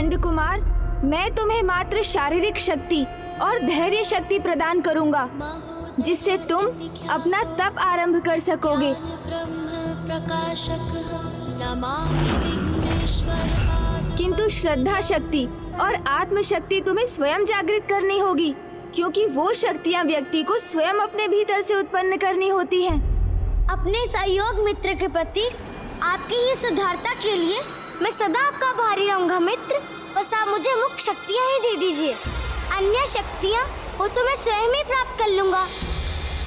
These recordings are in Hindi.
भंड कुमार, मैं तुम्हें मात्र शारीरिक शक्ति और धैर्य शक्ति प्रदान करूंगा, जिससे तुम अपना तप आरंभ कर सकोगे। किंतु श्रद्धा शक्ति और आत्म शक्ति तुम्हें स्वयं जागृत करनी होगी, क्योंकि वो शक्तियाँ व्यक्ति को स्वयं अपने भीतर से उत्पन्न करनी होती हैं। अपने सहयोग मित्र के प्रति आपकी ही सुधारता के लिए मैं सदा आपका आभारी रहूंगा मित्र। बस आप मुझे मुख्य शक्तियाँ ही दे दीजिए, अन्य शक्तियाँ वो तो मैं स्वयं ही प्राप्त कर लूंगा।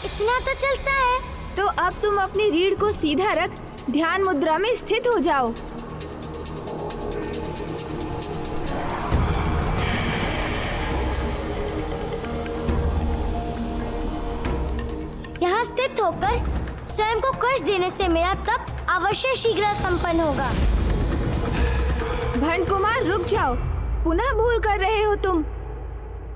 इतना तो चलता है। तो अब तुम अपनी रीढ़ को सीधा रख ध्यान मुद्रा में स्थित हो जाओ। यहाँ स्थित होकर स्वयं को कष्ट देने से मेरा तप अवश्य शीघ्र संपन्न होगा। भंड कुमार रुक जाओ, पुनः भूल कर रहे हो तुम।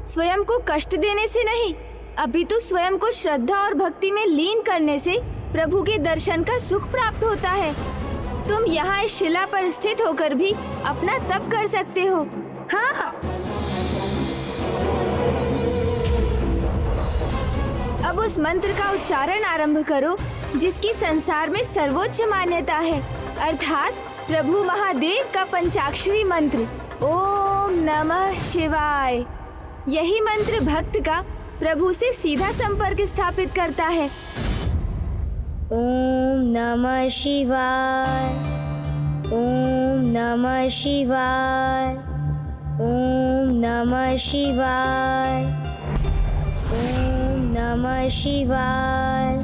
स्वयं को कष्ट देने से नहीं, अभी तो स्वयं को श्रद्धा और भक्ति में लीन करने से प्रभु के दर्शन का सुख प्राप्त होता है। तुम यहाँ इस शिला पर स्थित होकर भी अपना तप कर सकते हो। हाँ। अब उस मंत्र का उच्चारण आरंभ करो जिसकी संसार में सर्वोच्च मान्यता है, अर्थात प्रभु महादेव का पंचाक्षरी मंत्र ओम नमः शिवाय। यही मंत्र भक्त का प्रभु से सीधा संपर्क स्थापित करता है। ओम नमः शिवाय, ओम नमः शिवाय, ओम नमः शिवाय, ओम नमः शिवाय।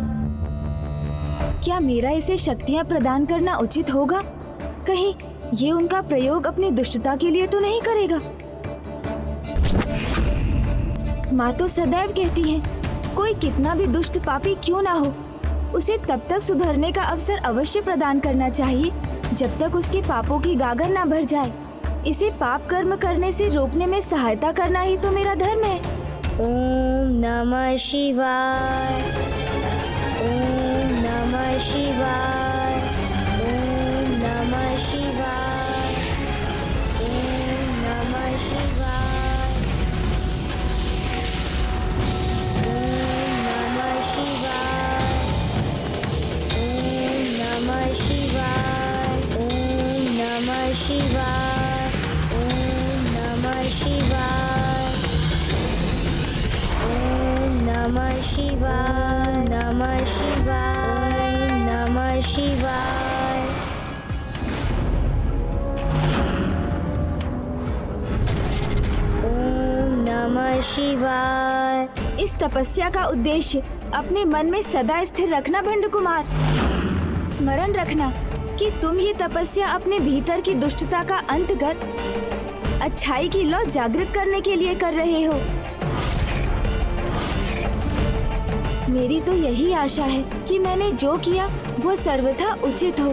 क्या मेरा इसे शक्तियाँ प्रदान करना उचित होगा? कहीं ये उनका प्रयोग अपनी दुष्टता के लिए तो नहीं करेगा? माँ तो सदैव कहती है, कोई कितना भी दुष्ट पापी क्यों ना हो, उसे तब तक सुधरने का अवसर अवश्य प्रदान करना चाहिए जब तक उसके पापों की गागर ना भर जाए। इसे पाप कर्म करने से रोकने में सहायता करना ही तो मेरा धर्म है। ओम नमः शिवाय, ओम नमः शिवाय, ओम नमः शिवाय, ओम नमः शिवाय, ओम नमः शिवाय, ओम नमः शिवाय, ओम नमः शिवाय, ओम नमः शिवाय, ओम नमः शिवाय, नमः शिवाय, नमः शिवाय। ओम नमः शिवाय। इस तपस्या का उद्देश्य अपने मन में सदा स्थिर रखना भंड कुमार। स्मरण रखना कि तुम ये तपस्या अपने भीतर की दुष्टता का अंत कर अच्छाई की लौ जागृत करने के लिए कर रहे हो। मेरी तो यही आशा है कि मैंने जो किया वो सर्वथा उचित हो।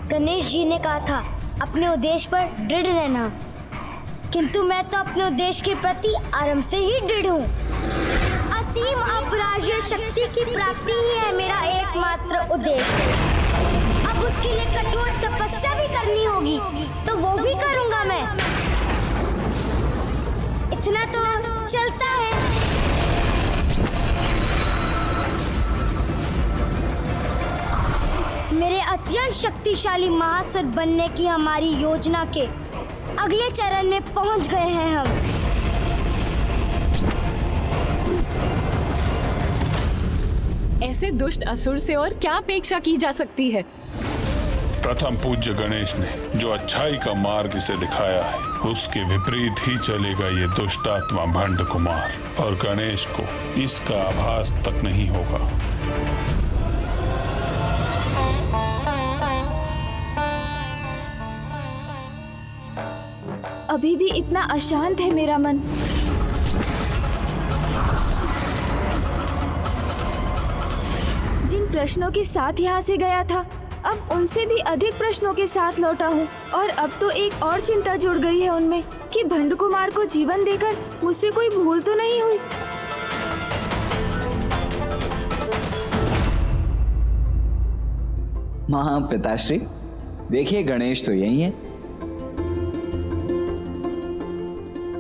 गणेश जी ने कहा था अपने उद्देश्य पर दृढ़ रहना, किंतु मैं तो अपने उद्देश्य के प्रति आरंभ से ही दृढ़ हूँ। असीम अपराज्य शक्ति की प्राप्ति ही है मेरा एकमात्र उद्देश्य। अब उसके लिए कठोर तपस्या भी करनी होगी, तो वो भी करूँगा मैं। इतना तो चलता है। मेरे अत्यंत शक्तिशाली महासुर बनने की हमारी योजना के अगले चरण में पहुंच गए हैं हम। ऐसे दुष्ट असुर से और क्या अपेक्षा की जा सकती है? प्रथम पूज्य गणेश ने जो अच्छाई का मार्ग इसे दिखाया है, उसके विपरीत ही चलेगा ये दुष्टात्मा भंड कुमार, और गणेश को इसका आभास तक नहीं होगा। अभी भी इतना अशांत है मेरा मन। जिन प्रश्नों के साथ यहाँ से गया था अब उनसे भी अधिक प्रश्नों के साथ लौटा हूँ और अब तो एक और चिंता जुड़ गई है उनमें कि भंड कुमार को जीवन देकर मुझसे कोई भूल तो नहीं हुई। माँ पिताश्री, देखिए गणेश तो यही है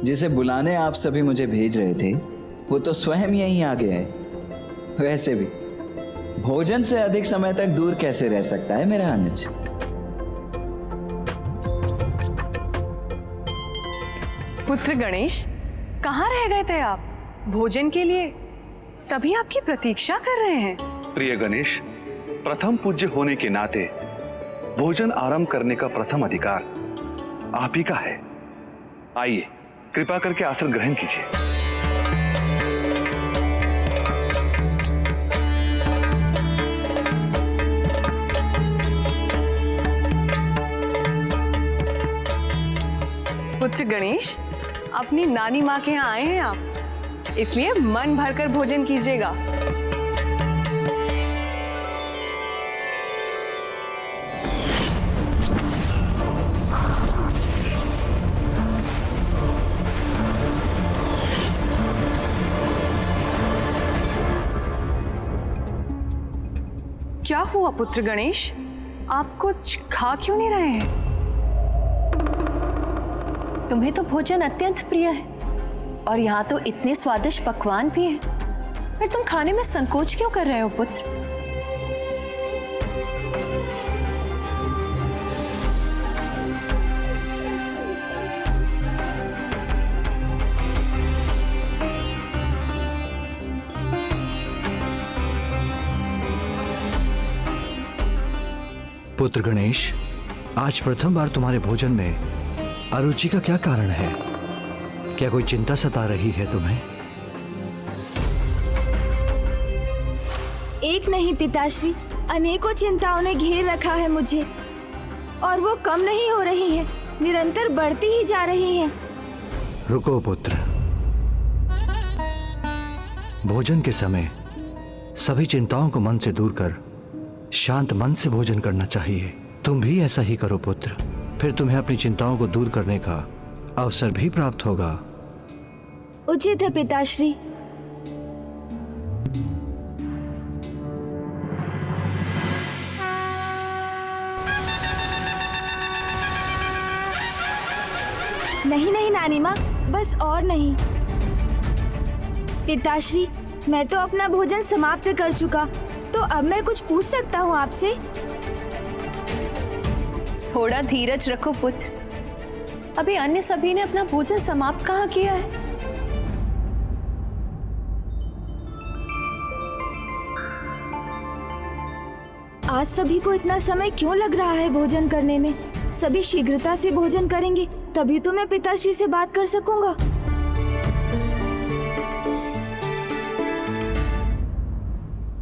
जिसे बुलाने आप सभी मुझे भेज रहे थे, वो तो स्वयं यहीं आ गया है। वैसे भी भोजन से अधिक समय तक दूर कैसे रह सकता है मेरा अनुज। पुत्र गणेश, कहाँ रह गए थे आप? भोजन के लिए सभी आपकी प्रतीक्षा कर रहे हैं। प्रिय गणेश, प्रथम पूज्य होने के नाते भोजन आरंभ करने का प्रथम अधिकार आप ही का है। आइए, कृपा करके आसन ग्रहण कीजिए। पुत्र गणेश, अपनी नानी माँ के यहाँ आए हैं आप, इसलिए मन भरकर भोजन कीजिएगा। क्या हुआ पुत्र गणेश, आप कुछ खा क्यों नहीं रहे हैं? तुम्हें तो भोजन अत्यंत प्रिय है और यहाँ तो इतने स्वादिष्ट पकवान भी हैं। फिर तुम खाने में संकोच क्यों कर रहे हो पुत्र? पुत्र गणेश, आज प्रथम बार तुम्हारे भोजन में अरुचि का क्या कारण है? क्या कोई चिंता सता रही है तुम्हें? एक नहीं पिताश्री, अनेकों चिंताओं ने घेर रखा है मुझे और वो कम नहीं हो रही है, निरंतर बढ़ती ही जा रही है। रुको पुत्र, भोजन के समय सभी चिंताओं को मन से दूर कर शांत मन से भोजन करना चाहिए। तुम भी ऐसा ही करो पुत्र, फिर तुम्हें अपनी चिंताओं को दूर करने का अवसर भी प्राप्त होगा। उचित है पिताश्री। नहीं नहीं नानी माँ, बस और नहीं। पिताश्री, मैं तो अपना भोजन समाप्त कर चुका, तो अब मैं कुछ पूछ सकता हूँ आपसे? थोड़ा धीरज रखो पुत्र, अभी अन्य सभी ने अपना भोजन समाप्त कहाँ किया है? आज सभी को इतना समय क्यों लग रहा है भोजन करने में? सभी शीघ्रता से भोजन करेंगे तभी तो मैं पिताश्री से बात कर सकूंगा।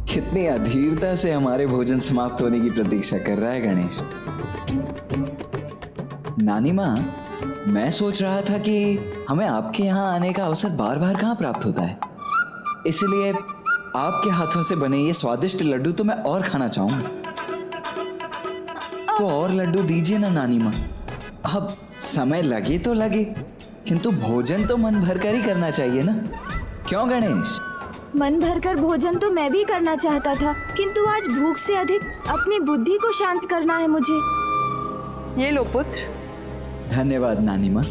कितनी अधीरता से हमारे भोजन समाप्त होने की प्रतीक्षा कर रहा है गणेश। नानी माँ, मैं सोच रहा था कि हमें आपके यहाँ आने का अवसर बार बार कहाँ प्राप्त होता है, इसलिए आपके हाथों से बने ये स्वादिष्ट लड्डू तो मैं और खाना चाहूंगा। तो और लड्डू दीजिए ना नानी माँ। अब समय लगे तो लगे, किंतु भोजन तो मन भरकर ही करना चाहिए ना, क्यों गणेश? मन भरकर भोजन तो मैं भी करना चाहता था, किंतु आज भूख से अधिक अपनी बुद्धि को शांत करना है मुझे। ये लो पुत्र। धन्यवाद नानी माँ।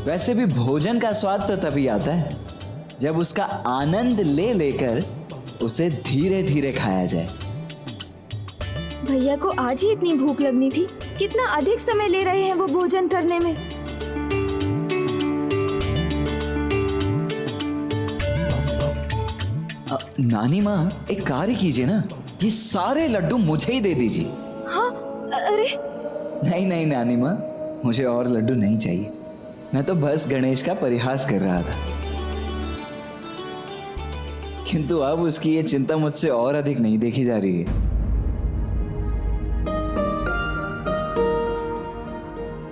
वैसे भी भोजन का स्वाद तो तभी आता है जब उसका आनंद ले लेकर उसे धीरे धीरे खाया जाए। भैया को आज ही इतनी भूख लगनी थी, कितना अधिक समय ले रहे हैं वो भोजन करने में। नानी माँ, एक कार्य कीजिए ना, ये सारे लड्डू मुझे ही दे दीजिए। हाँ, अरे नहीं नहीं नानी माँ, मुझे और लड्डू नहीं चाहिए। मैं तो बस गणेश का परिहास कर रहा था, किंतु अब उसकी ये चिंता मुझसे और अधिक नहीं देखी जा रही है।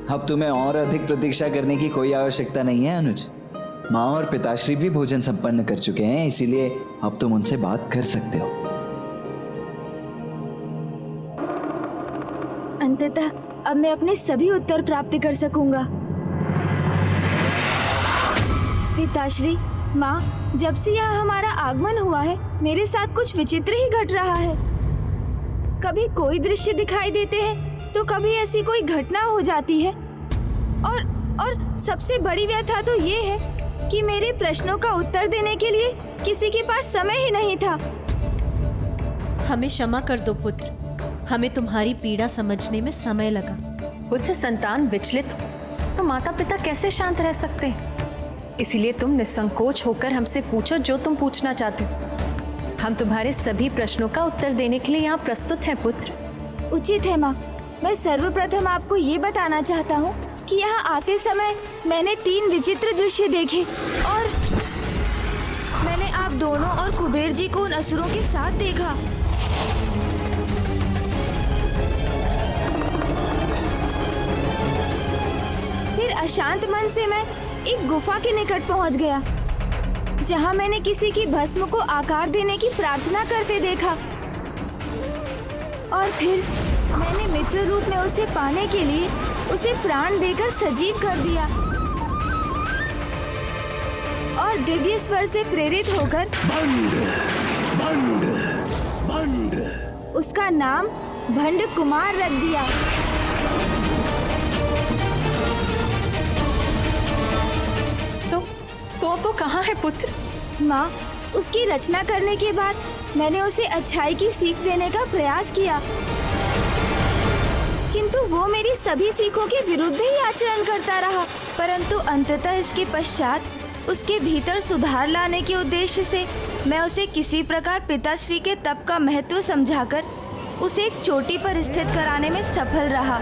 अब तुम्हें और अधिक प्रतीक्षा करने की कोई आवश्यकता नहीं है अनुज। माँ और पिताश्री भी भोजन संपन्न कर चुके हैं, इसीलिए अब तुम उनसे बात कर सकते हो। अतः अब मैं अपने सभी उत्तर प्राप्त कर सकूंगा। पिताश्री, माँ, जब से यहाँ हमारा आगमन हुआ है मेरे साथ कुछ विचित्र ही घट रहा है। कभी कोई दृश्य दिखाई देते हैं तो कभी ऐसी कोई घटना हो जाती है और सबसे बड़ी व्यथा तो ये है कि मेरे प्रश्नों का उत्तर देने के लिए किसी के पास समय ही नहीं था। हमें क्षमा कर दो पुत्र, हमें तुम्हारी पीड़ा समझने में समय लगा। पुत्र संतान विचलित हो तो माता पिता कैसे शांत रह सकते हैं? इसीलिए तुम निसंकोच होकर हमसे पूछो जो तुम पूछना चाहते हो। हम तुम्हारे सभी प्रश्नों का उत्तर देने के लिए यहाँ प्रस्तुत हैं पुत्र। उचित है माँ। मैं सर्वप्रथम आपको ये बताना चाहता हूँ कि यहाँ आते समय मैंने 3 विचित्र दृश्य देखे और मैंने आप दोनों और कुबेर जी को उन असुरों के साथ देखा। फिर अशांत मन से मैं एक गुफा के निकट पहुंच गया, जहां मैंने किसी की भस्म को आकार देने की प्रार्थना करते देखा और फिर मैंने मित्र रूप में उसे पाने के लिए उसे प्राण देकर सजीव कर दिया और दिव्य स्वर से प्रेरित होकर उसका नाम भंड कुमार रख दिया। तो अब वो कहाँ है पुत्र? माँ, उसकी रचना करने के बाद मैंने उसे अच्छाई की सीख देने का प्रयास किया, किंतु वो मेरी सभी सीखों के विरुद्ध ही आचरण करता रहा। परंतु अंततः इसके पश्चात उसके भीतर सुधार लाने के उद्देश्य से मैं उसे किसी प्रकार पिताश्री के तप का महत्व समझाकर उसे एक चोटी पर स्थित कराने में सफल रहा,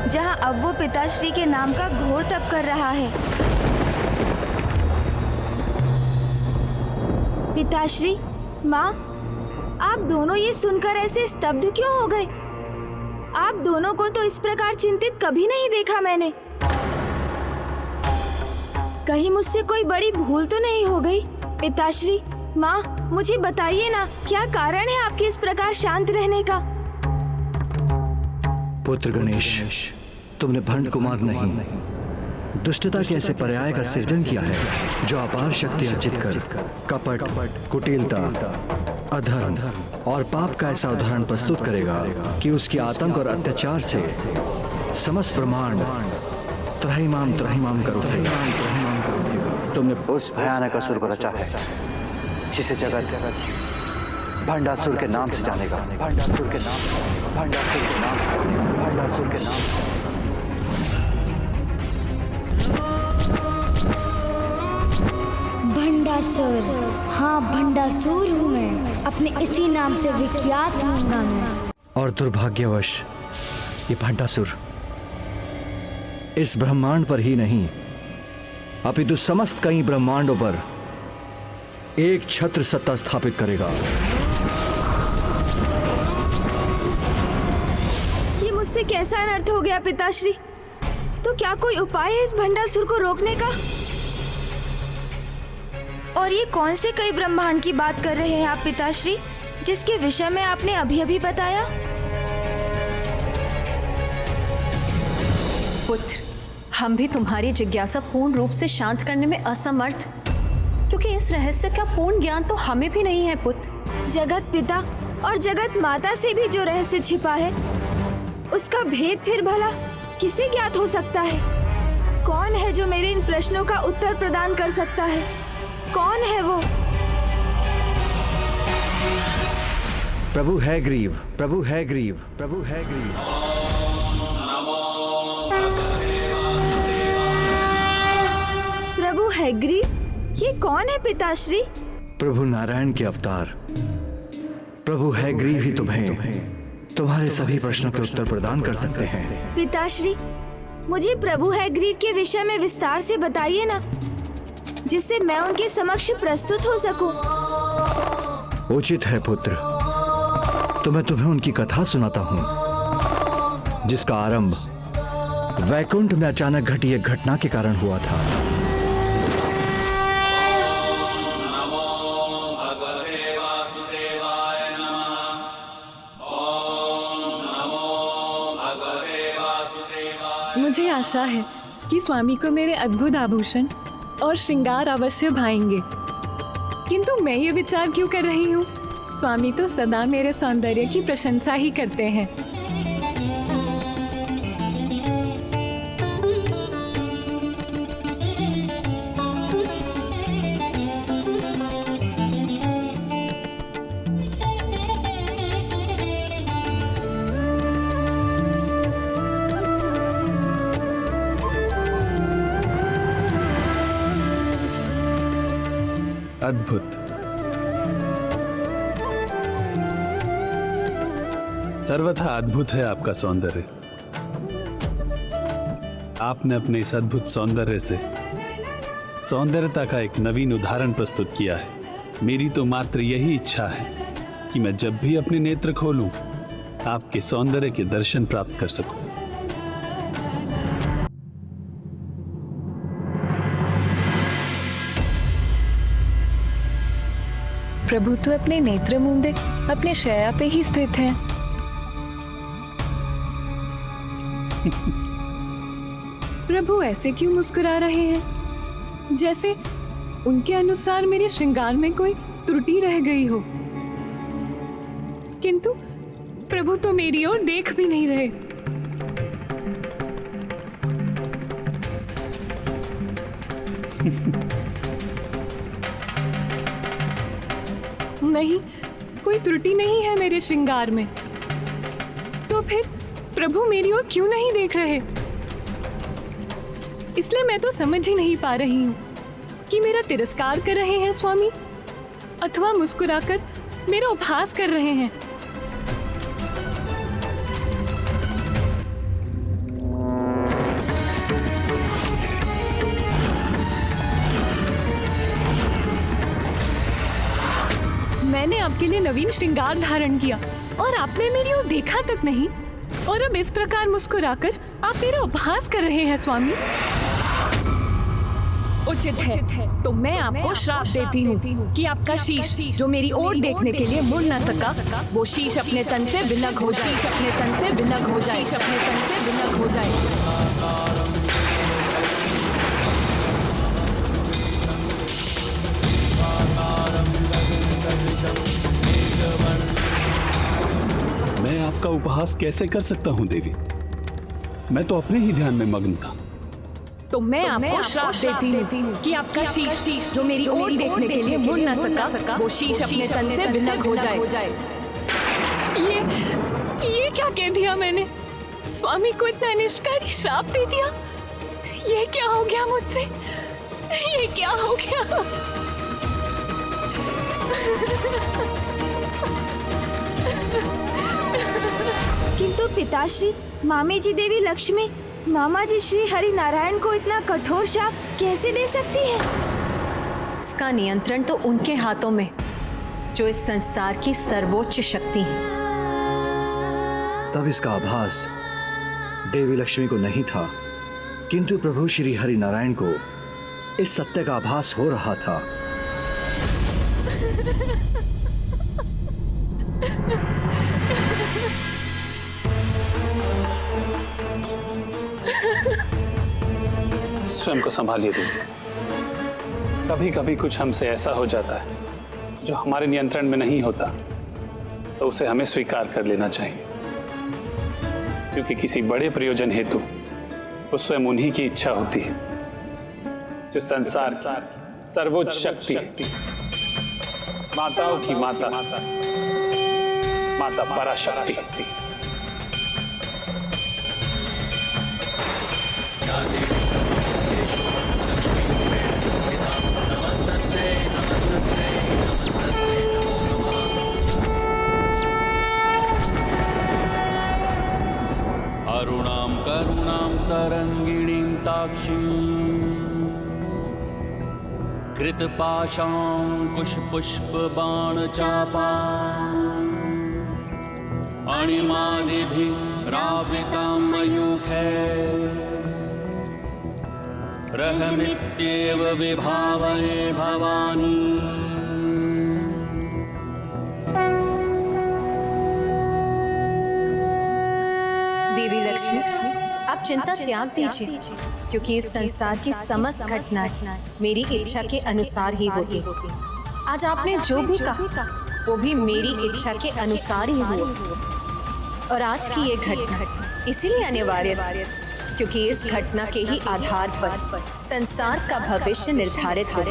जहाँ अब वो पिताश्री के नाम का घोर तप कर रहा है। पिताश्री, माँ, आप दोनों ये सुनकर ऐसे स्तब्ध क्यों हो गए? आप दोनों को तो इस प्रकार चिंतित कभी नहीं देखा मैंने। कहीं मुझसे कोई बड़ी भूल तो नहीं हो गई? पिताश्री, माँ, मुझे बताइए ना, क्या कारण है आपके इस प्रकार शांत रहने का? पुत्र गणेश, तुमने भंड कुमार नहीं, दुष्टता के ऐसे पर्याय का सृजन किया है जो अपार शक्ति अर्जित कर कपट, कुटिलता, अधर्म और पाप का ऐसा उदाहरण प्रस्तुत करेगा कि उसकी आतंक और अत्याचार से समस्त ब्रह्मांड त्राहिमाम कर उठेगा। तुमने उस भयानक असुर को रचा है जिसे जगत भंडासुर के नाम से जानेगा। भंडासुर के नाम से जानेगा। भंडासुर के नाम से जानेगा। भंडासुर के नाम से जानेगा। भंडासुर, हाँ भंडासुर हूँ मैं, अपने इसी नाम से विख्यात हूँगा मैं। और दुर्भाग्यवश ये भंडासुर इस ब्रह्मांड पर ही नहीं अपितु समस्त कई ब्रह्मांडों पर एक छत्र सत्ता स्थापित करेगा। ये मुझसे कैसा अनर्थ हो गया पिताश्री? तो क्या कोई उपाय है इस भंडासुर को रोकने का? और ये कौन से कई ब्रह्मांड की बात कर रहे हैं आप पिताश्री, जिसके विषय में आपने अभी बताया? पुत्र, हम भी तुम्हारी जिज्ञासा पूर्ण रूप से शांत करने में असमर्थ, क्योंकि इस रहस्य का पूर्ण ज्ञान तो हमें भी नहीं है पुत्र। जगत पिता और जगत माता से भी जो रहस्य छिपा है, उसका भेद फिर भला किसे ज्ञात हो सकता है? कौन है जो मेरे इन प्रश्नों का उत्तर प्रदान कर सकता है? कौन है वो? प्रभु है ग्रीव, प्रभु है ग्रीव, प्रभु है ग्रीव। प्रभु हैग्रीव, ये कौन है पिताश्री? प्रभु नारायण के अवतार प्रभु हैग्रीव ही तुम्हें तुम्हारे सभी प्रश्नों के उत्तर प्रदान कर सकते हैं। पिताश्री, मुझे प्रभु हैग्रीव के विषय में विस्तार से बताइए ना, जिससे मैं उनके समक्ष प्रस्तुत हो सकूं। उचित है पुत्र, तो मैं तुम्हें उनकी कथा सुनाता हूँ, जिसका आरंभ वैकुंठ में अचानक घटी एक घटना के कारण हुआ था। मुझे आशा है कि स्वामी को मेरे अद्भुत आभूषण और श्रृंगार अवश्य भाएंगे। किंतु मैं ये विचार क्यों कर रही हूँ? स्वामी तो सदा मेरे सौंदर्य की प्रशंसा ही करते हैं। अद्भुत। सर्वथा अद्भुत है आपका सौंदर्य। आपने अपने इस अद्भुत सौंदर्य से सौंदर्यता का एक नवीन उदाहरण प्रस्तुत किया है। मेरी तो मात्र यही इच्छा है कि मैं जब भी अपने नेत्र खोलूं, आपके सौंदर्य के दर्शन प्राप्त कर सकूं। प्रभु तो अपने नेत्र मूंदे अपने शैया पे ही स्थित हैं। प्रभु ऐसे क्यों मुस्कुरा रहे हैं, जैसे उनके अनुसार मेरे श्रृंगार में कोई त्रुटि रह गई हो। किंतु प्रभु तो मेरी ओर देख भी नहीं रहे। नहीं, कोई त्रुटि नहीं है मेरे श्रृंगार में। तो फिर प्रभु मेरी ओर क्यों नहीं देख रहे? इसलिए मैं तो समझ ही नहीं पा रही हूँ कि मेरा तिरस्कार कर रहे हैं स्वामी अथवा मुस्कुराकर मेरा उपहास कर रहे हैं। मैंने आपके लिए नवीन श्रृंगार धारण किया और आपने मेरी ओर देखा तक नहीं, और अब इस प्रकार मुस्कुराकर आप मेरा उपहास कर रहे हैं स्वामी। उचित है तो मैं आपको श्राप देती हूँ कि आपका शीश जो मेरी ओर देखने के लिए मुड़ न सका, वो शीश अपने तन से विलग हो जाए, शीश अपने तन से विलग हो जाए, शीश अपने तन से विलग हो जाए। मैं आपका उपहास कैसे कर सकता हूं देवी? मैं तो अपने ही ध्यान में मग्न था। तो मैं आपको श्राप देती हूँ कि आपका शीश जो मेरी ओर देखने के लिए मुड़ न सका, वो शीश अपने तन से विलग हो जाए। ये क्या कह दिया मैंने? स्वामी को इतना निष्कारी श्राप दे दिया। ये क्या हो गया मुझसे? ये क्या हो गया? किंतु पिताश्री, मामी जी देवी लक्ष्मी, मामा जी श्री हरि नारायण को इतना कठोर शाप कैसे दे सकती है? इसका नियंत्रण तो उनके हाथों में, जो इस संसार की सर्वोच्च शक्ति है। तब इसका आभास देवी लक्ष्मी को नहीं था, किंतु प्रभु श्री हरि नारायण को इस सत्य का आभास हो रहा था। स्वयं को संभालिए देवी। कभी कभी कुछ हमसे ऐसा हो जाता है जो हमारे नियंत्रण में नहीं होता, तो उसे हमें स्वीकार कर लेना चाहिए, क्योंकि किसी बड़े प्रयोजन हेतु वो स्वयं उन्हीं की इच्छा होती है, जो संसार सर्वोच्च शक्ति, माताओं की माता, माता पराशक्ति। अरुणां करुणां तरंगिणीं ताक्षीं कृतपाशाङ्कुशपुष्पबाणचापाम् अणिमादिभिरावृतां मयूखैः रहमित्येव विभावये भवानी। देवी लक्ष्मी, आप चिंता त्याग दीजिए, क्योंकि इस संसार की समस्त घटनाएं मेरी इच्छा के अनुसार ही होती। आज आपने जो भी कहा वो भी मेरी इच्छा के अनुसार ही हुआ, और आज की ये घटना इसीलिए अनिवार्य थी, क्योंकि इस घटना के ही आधार पर संसार का भविष्य निर्धारित हो।